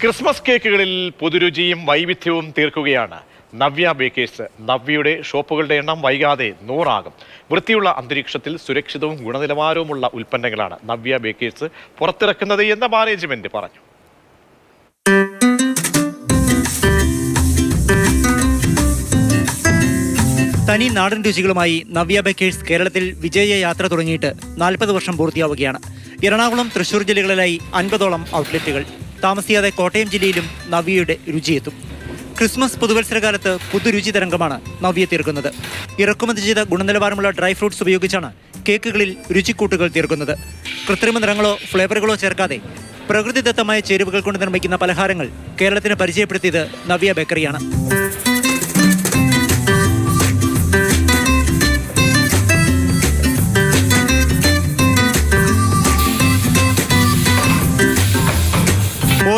Christmas കേക്കുകളിൽ പുതുരുചിയും വൈവിധ്യവും തീർക്കുകയാണ് Navya baker's. നവ്യയുടെ ഷോപ്പുകളുടെ എണ്ണം വൈകാതെ 100 ആകും. വൃത്തിയുള്ള അന്തരീക്ഷത്തിൽ സുരക്ഷിതവും ഗുണനിലവാരവുമുള്ള ഉൽപ്പന്നങ്ങളാണ് നവ്യ ബേക്കേഴ്സ് പുറത്തിറക്കുന്നത് എന്ന് മാനേജ്മെന്റ് പറഞ്ഞു. തനി നാടൻ രുചികളുമായി നവ്യ ബേക്കേഴ്സ് കേരളത്തിൽ വിജയ യാത്ര തുടങ്ങിയിട്ട് 40 വർഷം പൂർത്തിയാവുകയാണ്. എറണാകുളം, തൃശൂർ ജില്ലകളിലായി 50ഓളം ഔട്ട്ലെറ്റുകൾ. താമസിയാതെ കോട്ടയം ജില്ലയിലും നവ്യയുടെ രുചിയെത്തും. ക്രിസ്മസ് പുതുവത്സരകാലത്ത് പുതുരുചി തരംഗമാണ് നവ്യ തീർക്കുന്നത്. ഇറക്കുമതി ചെയ്ത ഗുണനിലവാരമുള്ള ഡ്രൈ ഫ്രൂട്ട്സ് ഉപയോഗിച്ചാണ് കേക്കുകളിൽ രുചിക്കൂട്ടുകൾ തീർക്കുന്നത്. കൃത്രിമ നിറങ്ങളോ ഫ്ലേവറുകളോ ചേർക്കാതെ പ്രകൃതിദത്തമായ ചേരുവകൾ കൊണ്ട് നിർമ്മിക്കുന്ന പലഹാരങ്ങൾ കേരളത്തിന് പരിചയപ്പെടുത്തിയത് നവ്യ ബേക്കറിയാണ്.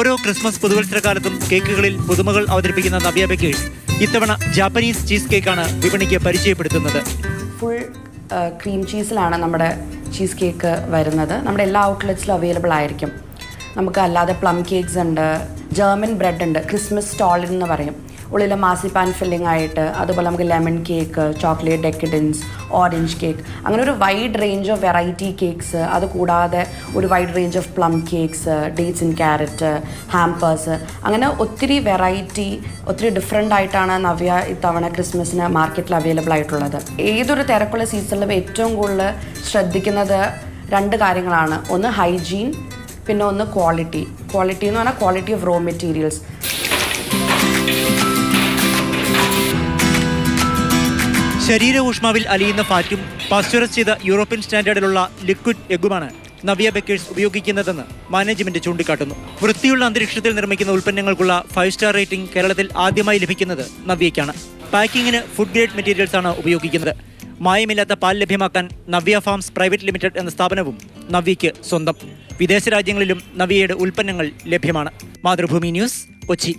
ഓരോ ക്രിസ്മസ് പുതുവത്സരകാലത്തും കേക്കുകളിൽ പുതുമകൾ അവതരിപ്പിക്കുന്ന നവ്യ ബേക്കേഴ്സ് ഇത്തവണ ജാപ്പനീസ് ചീസ് കേക്കാണ് വിപണിക്ക് പരിചയപ്പെടുത്തുന്നത്. ഫുൾ ക്രീം ചീസിലാണ് നമ്മുടെ ചീസ് കേക്ക് വരുന്നത്. നമ്മുടെ എല്ലാ ഔട്ട്ലെറ്റ്സിലും അവൈലബിൾ ആയിരിക്കും. നമുക്ക് അല്ലാതെ പ്ലം കേക്ക്സ് ഉണ്ട്, ജർമ്മൻ ബ്രെഡ് ഉണ്ട്, ക്രിസ്മസ് സ്റ്റോളിൻ എന്ന് പറയും, ഉള്ളിൽ മാസിപ്പാൻ ഫില്ലിംഗ് ആയിട്ട്. അതുപോലെ നമുക്ക് lemon cake, chocolate decadence, orange cake, അങ്ങനെ ഒരു wide range of variety cakes. അതുകൂടാതെ ഒരു wide range of plum cakes, dates in carrot, hampers, അങ്ങനെ ഒത്തിരി വെറൈറ്റി, ഒത്തിരി ഡിഫറെൻ്റ് ആയിട്ടാണ് നവ്യ ഇത്തവണ ക്രിസ്മസിന് മാർക്കറ്റിൽ അവൈലബിൾ ആയിട്ടുള്ളത്. ഏതൊരു തിരക്കുള്ള സീസണിലും ഏറ്റവും കൂടുതൽ ശ്രദ്ധിക്കുന്നത് 2 കാര്യങ്ങളാണ്. ഒന്ന് ഹൈജീൻ, പിന്നെ ഒന്ന് ക്വാളിറ്റി. ക്വാളിറ്റി എന്ന് പറഞ്ഞാൽ ക്വാളിറ്റി ഓഫ് റോ മെറ്റീരിയൽസ്. ശരീര ഊഷ്മാവിൽ അലിയുന്ന ഫാറ്റും പാസ്ചറൈസ് ചെയ്ത യൂറോപ്യൻ സ്റ്റാൻഡേർഡിലുള്ള ലിക്വിഡ് എഗ്ഗുമാണ് നവ്യ ബേക്കേഴ്സ് ഉപയോഗിക്കുന്നതെന്ന് മാനേജ്മെന്റ് ചൂണ്ടിക്കാട്ടുന്നു. വൃത്തിയുള്ള അന്തരീക്ഷത്തിൽ നിർമ്മിക്കുന്ന ഉൽപ്പന്നങ്ങൾക്കുള്ള 5 സ്റ്റാർ റേറ്റിംഗ് കേരളത്തിൽ ആദ്യമായി ലഭിക്കുന്നത് നവ്യയ്ക്കാണ്. പാക്കിങ്ങിന് ഫുഡ് ഗ്രേഡ് മെറ്റീരിയൽസ് ആണ് ഉപയോഗിക്കുന്നത്. മായമില്ലാത്ത പാൽ ലഭ്യമാക്കാൻ നവ്യ ഫാംസ് പ്രൈവറ്റ് ലിമിറ്റഡ് എന്ന സ്ഥാപനവും നവ്യയ്ക്ക് സ്വന്തം. വിദേശ രാജ്യങ്ങളിലും നവ്യയുടെ ഉൽപ്പന്നങ്ങൾ ലഭ്യമാണ്. മാതൃഭൂമി ന്യൂസ്, കൊച്ചി.